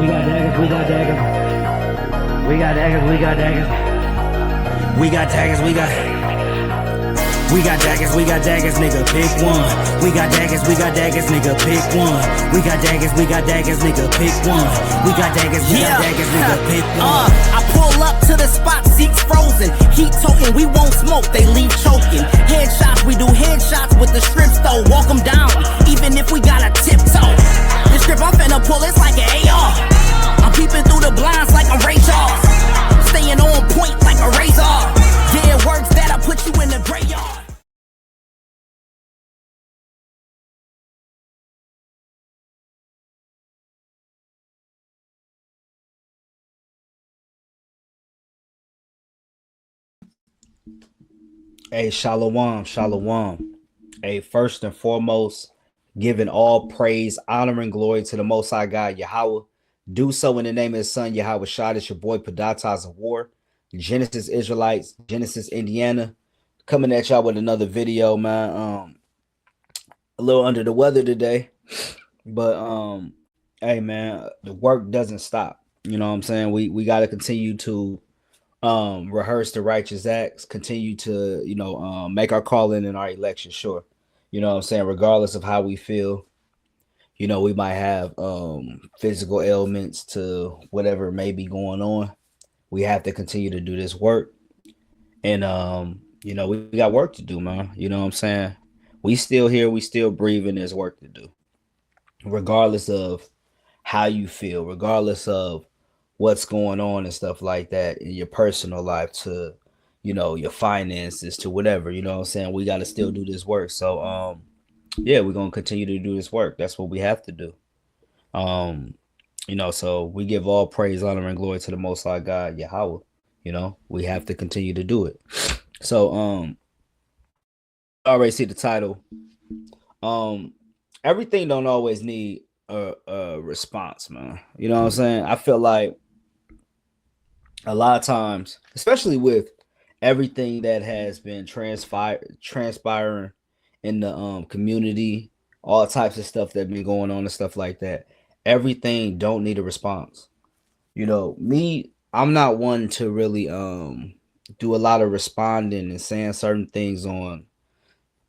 We got daggers, we got daggers. We got daggers, we got daggers. We got daggers, we got daggers, we got daggers, nigga, pick one. We got daggers, nigga, pick one. We got daggers, nigga, pick one. We got daggers, nigga, pick one. I pull up to the spot, seats frozen. Heat token, we won't smoke, they leave choking. Headshots, we do headshots with the strips though. Walk them down, even if we got a tiptoe. The strip I'm finna pull, it's like an AR. I'm peeping through the blinds like I'm Ray Charles. Staying on point like a razor. Yeah, words that'll put you in the graveyard. Hey, shalom, shalom. Hey, first and foremost, giving all praise, honor, and glory to the Most High God, Yahweh. Do so in the name of His Son, Yahweh Shad. It's your boy, Padatas of War, Genesis Israelites, Genesis, Indiana. Coming at y'all with another video, man. A little under the weather today, but hey, man, the work doesn't stop. You know what I'm saying? We got to continue to rehearse the righteous acts, continue to, make our calling and our election sure. You know what I'm saying? Regardless of how we feel, we might have physical ailments to whatever may be going on. We have to continue to do this work. And we got work to do, man. You know what I'm saying? We still here, we still breathing, there's work to do. Regardless of how you feel, regardless of what's going on and stuff like that in your personal life, to your finances, to whatever, you know what I'm saying, we got to still do this work. So yeah, we're gonna continue to do this work. That's what we have to do. So we give all praise, honor, and glory to the Most High God, Yahweh. We have to continue to do it. So I already see the title. Everything don't always need a response, man. You know what I'm saying? I feel like a lot of times, especially with everything that has been transpiring in the community, all types of stuff that been going on and stuff like that, everything don't need a response. Me, I'm not one to really do a lot of responding and saying certain things on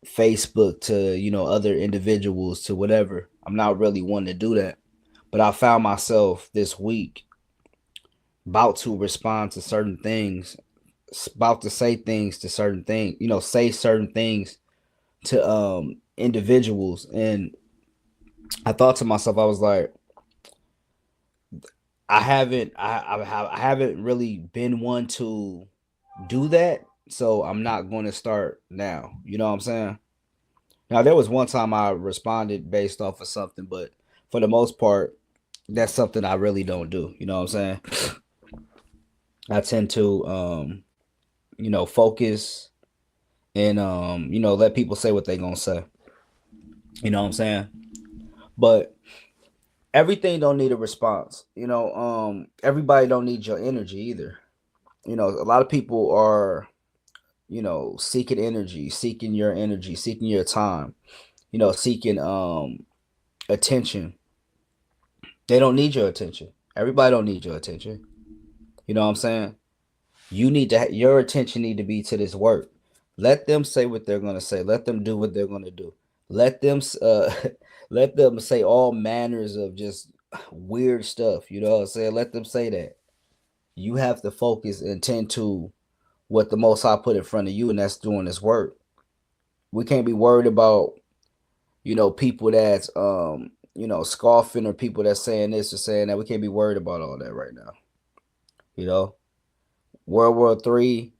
Facebook to other individuals, to whatever. I'm not really one to do that. But I found myself this week about to respond to certain things, about to say things to certain things, say certain things to individuals. And I thought to myself, I was like, I haven't really been one to do that, so I'm not going to start now. You know what I'm saying? Now, there was one time I responded based off of something, but for the most part, that's something I really don't do. You know what I'm saying? I tend to focus and let people say what they're gonna say. You know what I'm saying? But everything don't need a response. Everybody don't need your energy either. A lot of people are seeking energy, seeking your energy, seeking your time, seeking attention. They don't need your attention. Everybody don't need your attention. You know what I'm saying? Your attention need to be to this work. Let them say what they're going to say. Let them do what they're going to do. Let them let them say all manners of just weird stuff. You know what I'm saying? Let them say that. You have to focus and tend to what the Most High put in front of you, and that's doing this work. We can't be worried about people that's scoffing, or people that's saying this or saying that. We can't be worried about all that right now. World War III,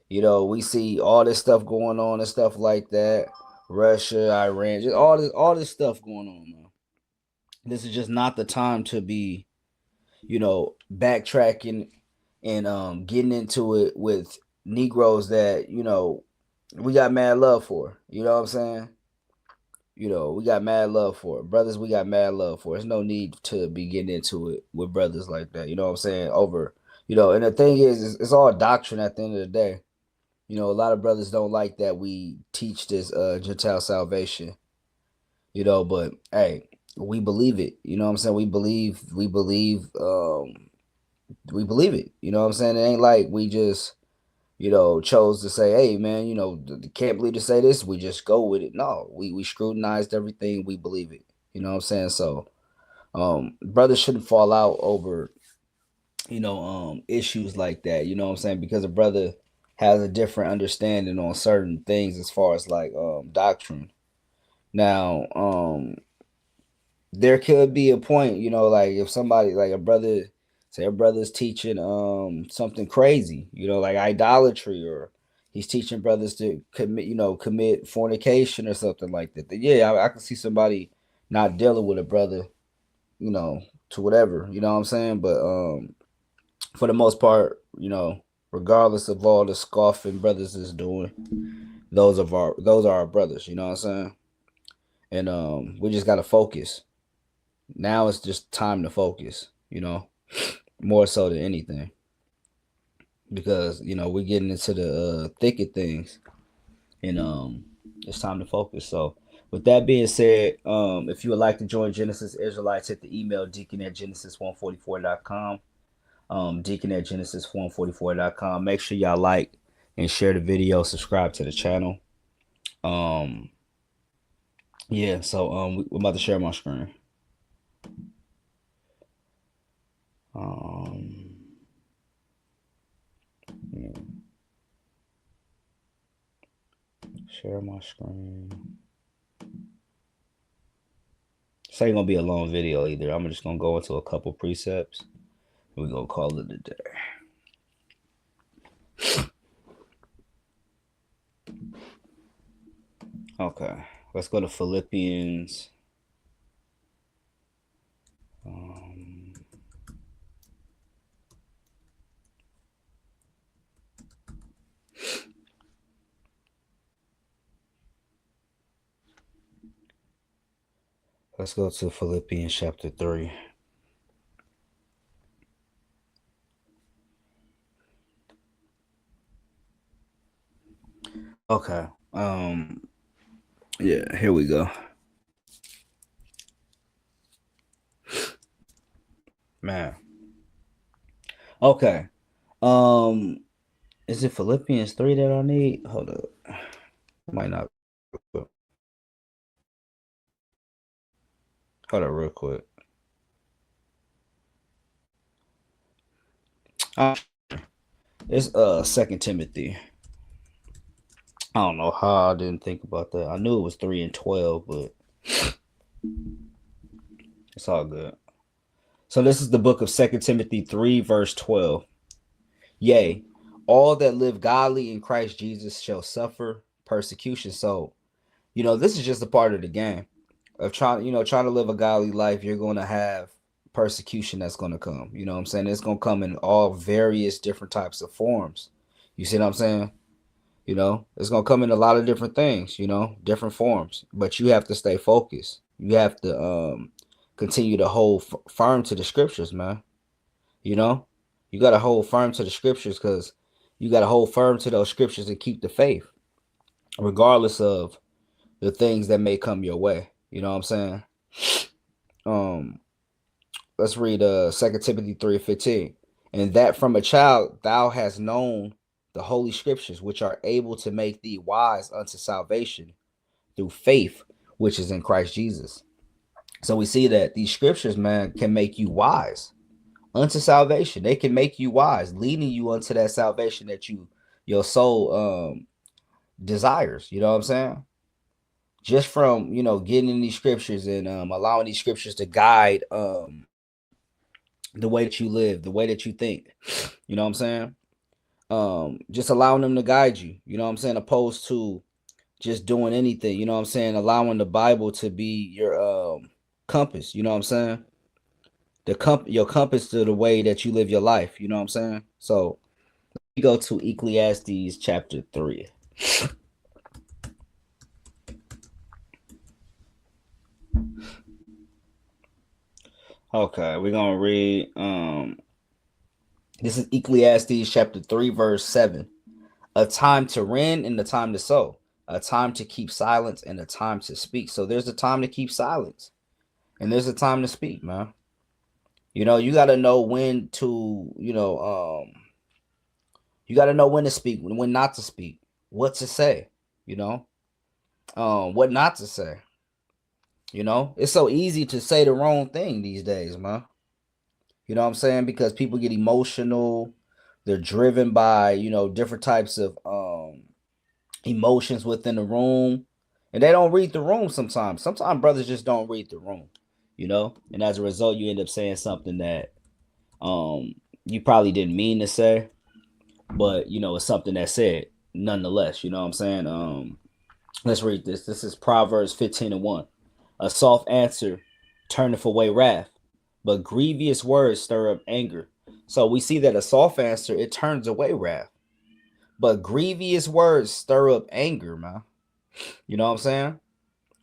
we see all this stuff going on and stuff like that. Russia, Iran, just all this stuff going on, man. This is just not the time to be, backtracking and getting into it with Negroes that, we got mad love for. You know what I'm saying? We got mad love for it. Brothers, we got mad love for it. There's no need to be getting into it with brothers like that. You know what I'm saying? Over, and the thing is, it's all doctrine at the end of the day. A lot of brothers don't like that we teach this Gentile salvation. But hey, we believe it. You know what I'm saying? We believe it. You know what I'm saying? It ain't like we just, chose to say, hey man, can't believe to say this. We just go with it. No, we scrutinized everything. We believe it. You know what I'm saying? So brothers shouldn't fall out over, issues like that. You know what I'm saying? Because a brother has a different understanding on certain things as far as like doctrine. Now, there could be a point, like if somebody like a brother, say a brother's teaching something crazy, like idolatry, or he's teaching brothers to commit fornication or something like that. Then yeah, I can see somebody not dealing with a brother, to whatever, you know what I'm saying? But for the most part, regardless of all the scoffing brothers is doing, those are our brothers, you know what I'm saying? And we just gotta focus. Now it's just time to focus, more so than anything. Because, we're getting into the thick of things, and it's time to focus. So with that being said, if you would like to join Genesis Israelites, hit the email deacon at genesis144.com. Deacon at genesis144.com. Make sure y'all like and share the video, subscribe to the channel. Yeah, so we're about to share my screen. Yeah. Share my screen. This ain't gonna be a long video either. I'm just gonna go into a couple precepts. We're gonna call it a day. Okay, let's go to Philippians. Let's go to Philippians chapter 3. Okay. Yeah, here we go. Man. Okay. Is it Philippians 3 that I need? Hold up. Might not. Hold up real quick. It's 2 Timothy. I don't know how I didn't think about that. I knew it was 3 and 12, but it's all good. So this is the book of 2 Timothy 3, verse 12. Yea, all that live godly in Christ Jesus shall suffer persecution. So, this is just a part of the game of trying to live a godly life. You're going to have persecution that's going to come. You know what I'm saying? It's going to come in all various different types of forms. You see what I'm saying? It's going to come in a lot of different things, different forms, but you have to stay focused. You have to continue to hold firm to the scriptures, man. You got to hold firm to the scriptures, because you got to hold firm to those scriptures and keep the faith, regardless of the things that may come your way. You know what I'm saying? Let's read 2 Timothy 3:15. And that from a child thou hast known the holy scriptures, which are able to make thee wise unto salvation through faith, which is in Christ Jesus. So we see that these scriptures, man, can make you wise unto salvation. They can make you wise, leading you unto that salvation that your soul desires. You know what I'm saying? Just from getting in these scriptures and allowing these scriptures to guide the way that you live, the way that you think. You know what I'm saying? Just allowing them to guide you, you know what I'm saying, opposed to just doing anything, you know what I'm saying, allowing the Bible to be your compass, you know what I'm saying, your compass to the way that you live your life, you know what I'm saying. So we go to Ecclesiastes chapter 3. Okay, we're gonna read this is Ecclesiastes chapter 3, verse 7. A time to rend and a time to sow, a time to keep silence and a time to speak. So there's a time to keep silence And there's a time to speak, man. You know, you got to know when to, you got to know when to speak, when not to speak, what to say, you know, what not to say. You know, it's so easy to say the wrong thing these days, man. You know what I'm saying? Because people get emotional. They're driven by, different types of emotions within the room. And they don't read the room sometimes. Sometimes brothers just don't read the room, And as a result, you end up saying something that you probably didn't mean to say, but it's something that said nonetheless. You know what I'm saying? Let's read this. This is Proverbs 15:1. A soft answer turneth away wrath, but grievous words stir up anger. So we see that a soft answer, it turns away wrath, but grievous words stir up anger, man. You know what I'm saying?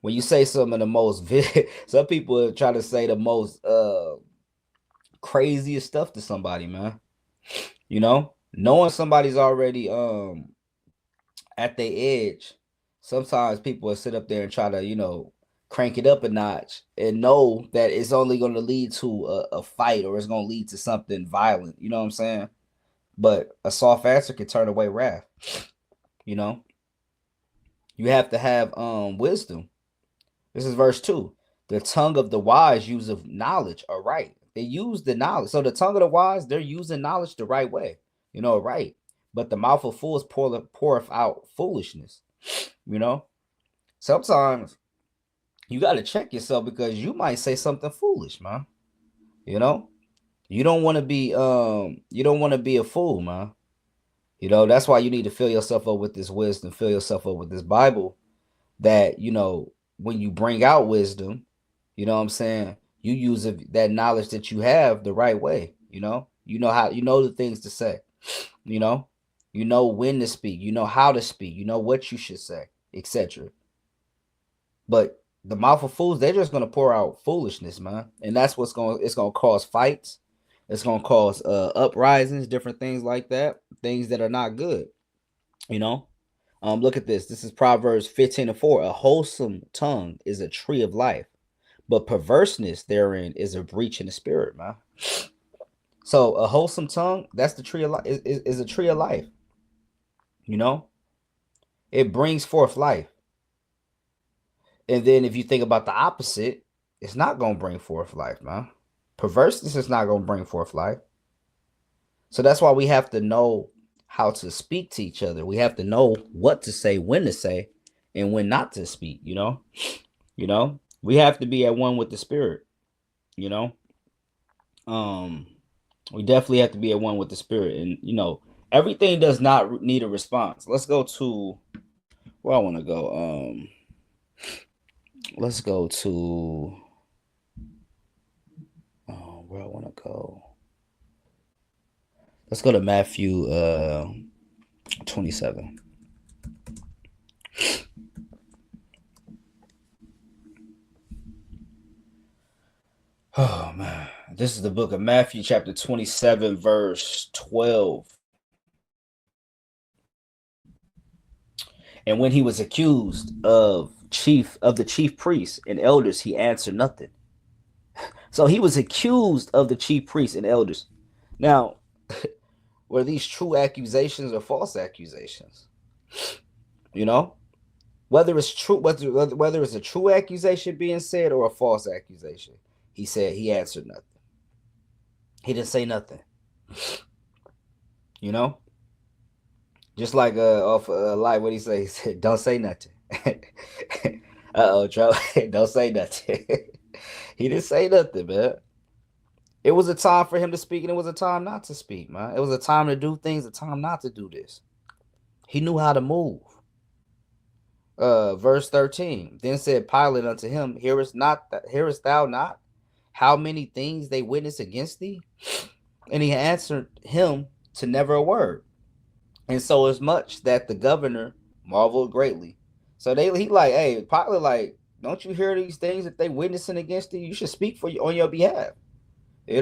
When you say some of the most, some people try to say the most craziest stuff to somebody, man. Knowing somebody's already at their edge, sometimes people will sit up there and try to, crank it up a notch and know that it's only going to lead to a fight, or it's going to lead to something violent. You know what I'm saying? But a soft answer can turn away wrath. You have to have wisdom. This is verse 2. The tongue of the wise use of knowledge are right. They use the knowledge. So the tongue of the wise, they're using knowledge the right way. Right. But the mouth of fools poureth out foolishness. Sometimes you got to check yourself, because you might say something foolish, man. You don't want to be a fool, man. That's why you need to fill yourself up with this wisdom, fill yourself up with this Bible, that, when you bring out wisdom, you know what I'm saying, you use that knowledge that you have the right way. You know the things to say, you know when to speak, how to speak, what you should say, etc. But the mouth of fools, they're just going to pour out foolishness, man. And that's it's going to cause fights. It's going to cause uprisings, different things like that, things that are not good. Look at this. This is Proverbs 15:4. A wholesome tongue is a tree of life, but perverseness therein is a breach in the spirit, man. So a wholesome tongue, that's the tree of life, is a tree of life. It brings forth life. And then if you think about the opposite, it's not going to bring forth life, man. Perverseness is not going to bring forth life. So that's why we have to know how to speak to each other. We have to know what to say, when to say, and when not to speak, We have to be at one with the spirit, We definitely have to be at one with the spirit. And, everything does not need a response. Let's go to where I want to go. Let's go to where I want to go. Let's go to Matthew 27. Oh man, this is the book of Matthew, chapter 27, verse 12. And when he was accused of the chief priests and elders, he answered nothing. So he was accused of the chief priests and elders. Now, were these true accusations or false accusations? Whether it's true, whether it's a true accusation being said or a false accusation, he answered nothing. He didn't say nothing. Just like like what he said, he said, "Don't say nothing." Trouble. Don't say nothing. He didn't say nothing, man. It was a time for him to speak, and it was a time not to speak, man. It was a time to do things, a time not to do this. He knew how to move. Verse 13. Then said Pilate unto him, Hearest thou not how many things they witness against thee? And he answered him to never a word. And so as much that the governor marveled greatly. So he like, hey, Pilate, like, don't you hear these things that they witnessing against you? You should speak on your behalf. He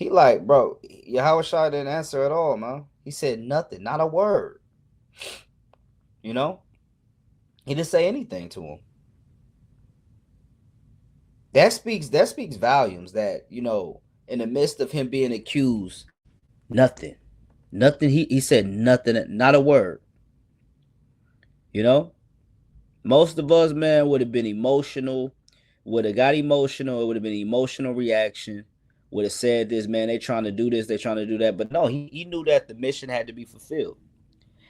like, bro, Yahushua didn't answer at all, man. He said nothing, not a word. He didn't say anything to him. That speaks volumes that, in the midst of him being accused, nothing. Nothing. He said nothing, not a word. You know? Most of us, man, would have been emotional, would have got emotional, it would have been an emotional reaction, would have said this, man, they trying to do this, they trying to do that. But no, he knew that the mission had to be fulfilled.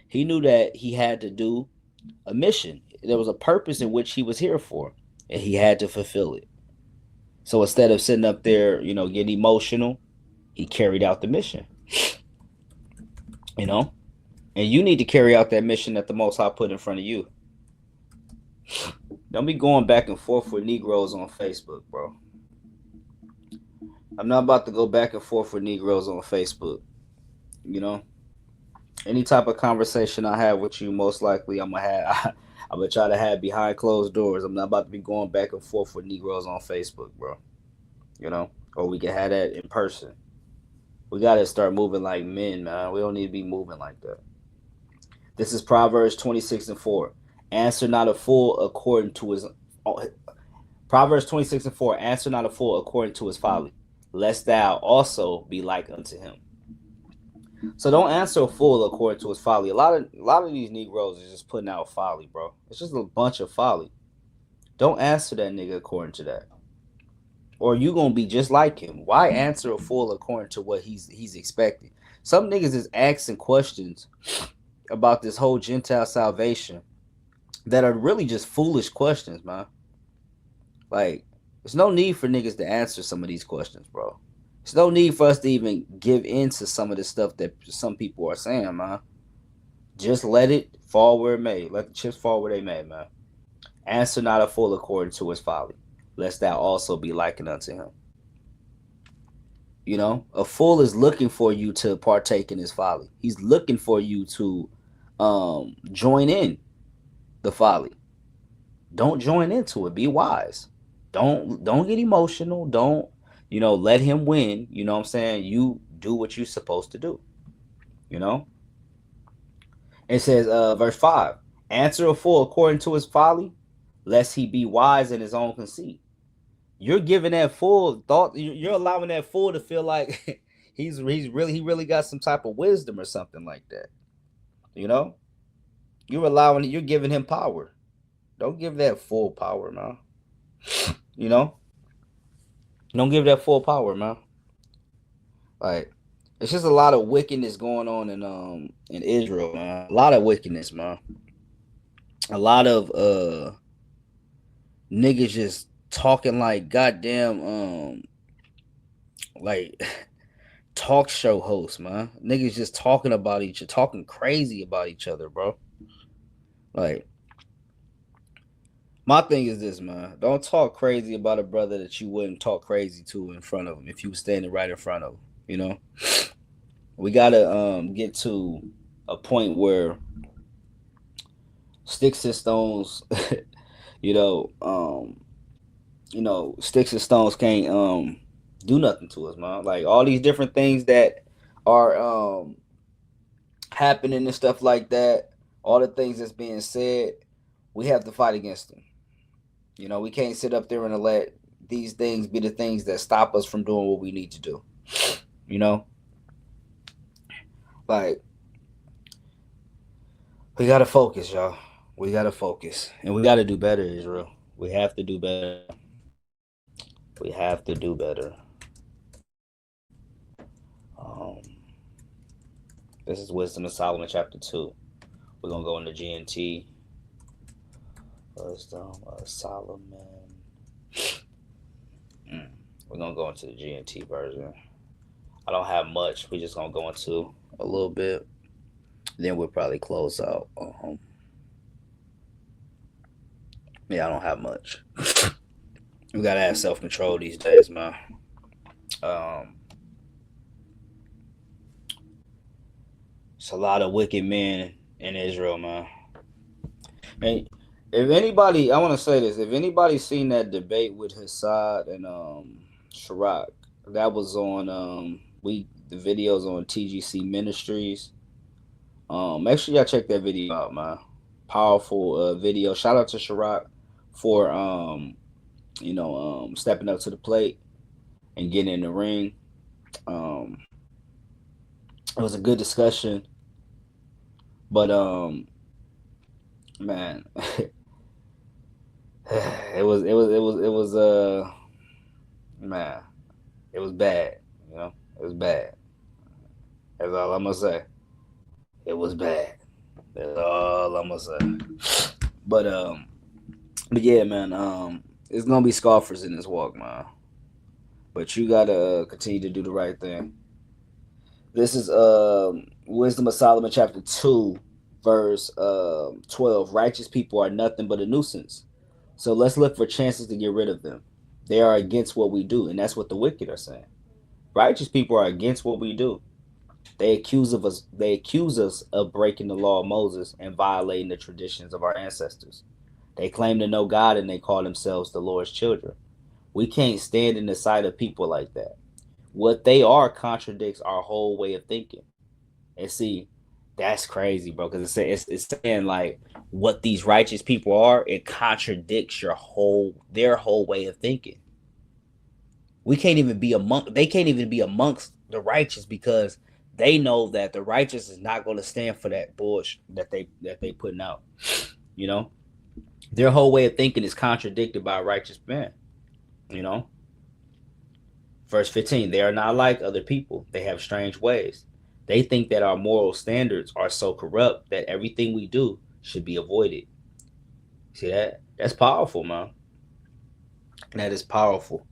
He knew that he had to do a mission. There was a purpose in which he was here for, and he had to fulfill it. So instead of sitting up there, getting emotional, he carried out the mission. And you need to carry out that mission that the Most High put in front of you. Don't be going back and forth with Negroes on Facebook, bro. I'm not about to go back and forth with Negroes on Facebook. Any type of conversation I have with you, most likely I'm gonna try to have behind closed doors. I'm not about to be going back and forth with Negroes on Facebook, bro. Or we can have that in person. We gotta start moving like men, man. We don't need to be moving like that. This is Proverbs 26:4. Answer not a fool according to his Proverbs 26:4. Answer not a fool according to his folly, lest thou also be like unto him. So don't answer a fool according to his folly. A lot of these Negroes are just putting out folly, bro. It's just a bunch of folly. Don't answer that nigga according to that, or you gonna be just like him. Why answer a fool according to what he's expecting? Some niggas is asking questions about this whole Gentile salvation that are really just foolish questions, man. Like, there's no need for niggas to answer some of these questions, bro. There's no need for us to even give in to some of the stuff that some people are saying, man. Just let it fall where it may. Let the chips fall where they may, man. Answer not a fool according to his folly, lest thou also be likened unto him. A fool is looking for you to partake in his folly. He's looking for you to join in the folly. Don't join into it. Be wise. Don't get emotional. Don't, let him win. You know what I'm saying? You do what you're supposed to do. It says, verse 5, answer a fool according to his folly, lest he be wise in his own conceit. You're giving that fool thought. You're allowing that fool to feel like he really got some type of wisdom or something like that. You're giving him power. Don't give that full power, man. Don't give that full power, man. Like, it's just a lot of wickedness going on in Israel, man. A lot of wickedness, man. A lot of niggas just talking like goddamn like talk show hosts, man. Niggas just talking crazy about each other, bro. Like, my thing is this, man. Don't talk crazy about a brother that you wouldn't talk crazy to in front of him if you were standing right in front of him. We gotta get to a point where sticks and stones, sticks and stones can't do nothing to us, man. Like, all these different things that are happening and stuff like that, all the things that's being said, we have to fight against them. We can't sit up there and let these things be the things that stop us from doing what we need to do. Like, we gotta focus, y'all. We gotta focus, and we gotta do better, Israel. We have to do better. We have to do better. This is Wisdom of Solomon, chapter 2. We're gonna go into GNT. Wisdom of Solomon. We're gonna go into the GNT version. I don't have much. We're just gonna go into a little bit. Then we'll probably close out. Yeah, I don't have much. We gotta have self-control these days, man. It's a lot of wicked men in Israel, man. And if anybody, I want to say this, if anybody's seen that debate with Hassad and Sharaq, that was on the videos on TGC Ministries. Make sure y'all check that video out, man. Powerful video. Shout out to Sharaq for stepping up to the plate and getting in the ring. It was a good discussion, but man, it was man, it was bad. It was bad. That's all I'm gonna say. It was bad. That's all I'm gonna say. But yeah, man. It's gonna be scoffers in this walk, man. But you gotta continue to do the right thing. This is Wisdom of Solomon, chapter 2, verse 12. Righteous people are nothing but a nuisance. So let's look for chances to get rid of them. They are against what we do, and that's what the wicked are saying. Righteous people are against what we do. They accuse us of breaking the law of Moses and violating the traditions of our ancestors. They claim to know God and they call themselves the Lord's children. We can't stand in the sight of people like that. What they are contradicts our whole way of thinking. And see, that's crazy, bro, because it's saying like what these righteous people are, it contradicts their whole way of thinking. They can't even be amongst the righteous because they know that the righteous is not going to stand for that bullshit that they putting out. Their whole way of thinking is contradicted by a righteous man. Verse 15, they are not like other people. They have strange ways. They think that our moral standards are so corrupt that everything we do should be avoided. See that? That's powerful, man. That is powerful.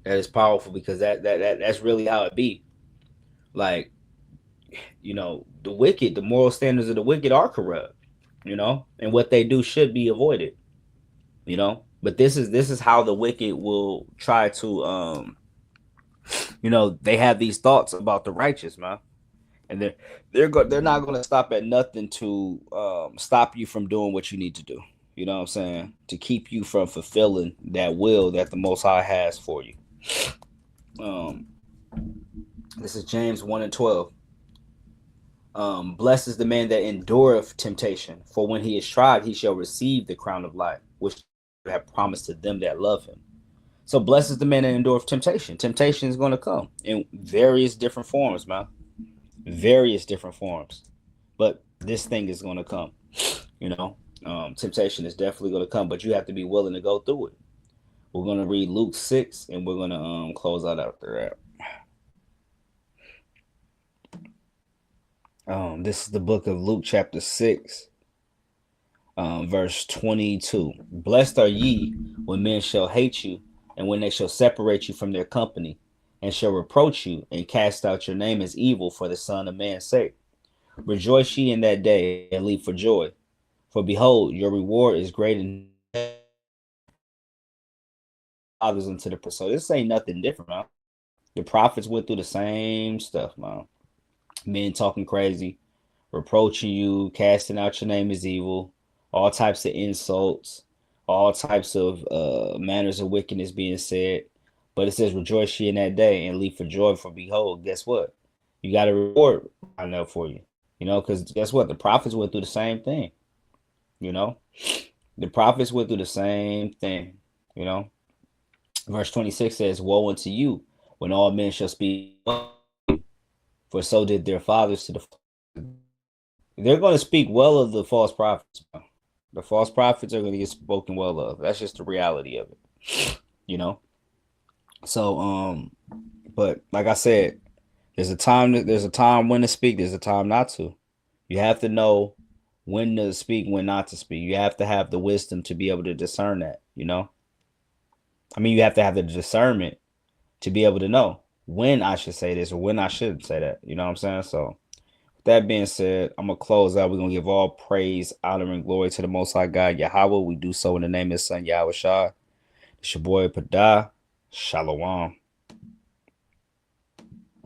That is powerful because that's really how it be. Like, the wicked, the moral standards of the wicked are corrupt, and what they do should be avoided, But this is how the wicked will try to, they have these thoughts about the righteous, man, and they're not going to stop at nothing to stop you from doing what you need to do. You know what I'm saying? To keep you from fulfilling that will that the Most High has for you. This is James 1:12. Blessed is the man that endureth temptation, for when he is tried, he shall receive the crown of life, which I have promised to them that love him. So blessed is the man that endureth temptation. Temptation is going to come in various different forms, man. Various different forms. But this thing is going to come. Temptation is definitely going to come, but you have to be willing to go through it. We're going to read Luke 6, and we're going to close out after that. This is the book of Luke, chapter 6, verse 22. Blessed are ye when men shall hate you, and when they shall separate you from their company, and shall reproach you, and cast out your name as evil for the Son of Man's sake. Rejoice ye in that day, and leap for joy. For behold, your reward is great in others unto the. So this ain't nothing different, man. The prophets went through the same stuff, man. Men talking crazy, reproaching you, casting out your name as evil, all types of insults, all types of manners of wickedness being said. But it says, rejoice ye in that day and leap for joy, for behold, guess what? You got a reward lined up for you. Because guess what? The prophets went through the same thing. The prophets went through the same thing. Verse 26 says, woe unto you when all men shall speak, for so did their fathers to the. They're going to speak well of the false prophets. The false prophets are going to get spoken well of. That's just the reality of it. So, but like I said, there's a time when to speak. There's a time not to. You have to know when to speak, when not to speak. You have to have the wisdom to be able to discern that. You have to have the discernment to be able to know when I should say this or when I shouldn't say that. You know what I'm saying? So with that being said, I'm going to close out. We're going to give all praise, honor, and glory to the Most High God, Yahweh. We do so in the name of His Son, Yahweh Shah. It's your boy, Padah. Shalom.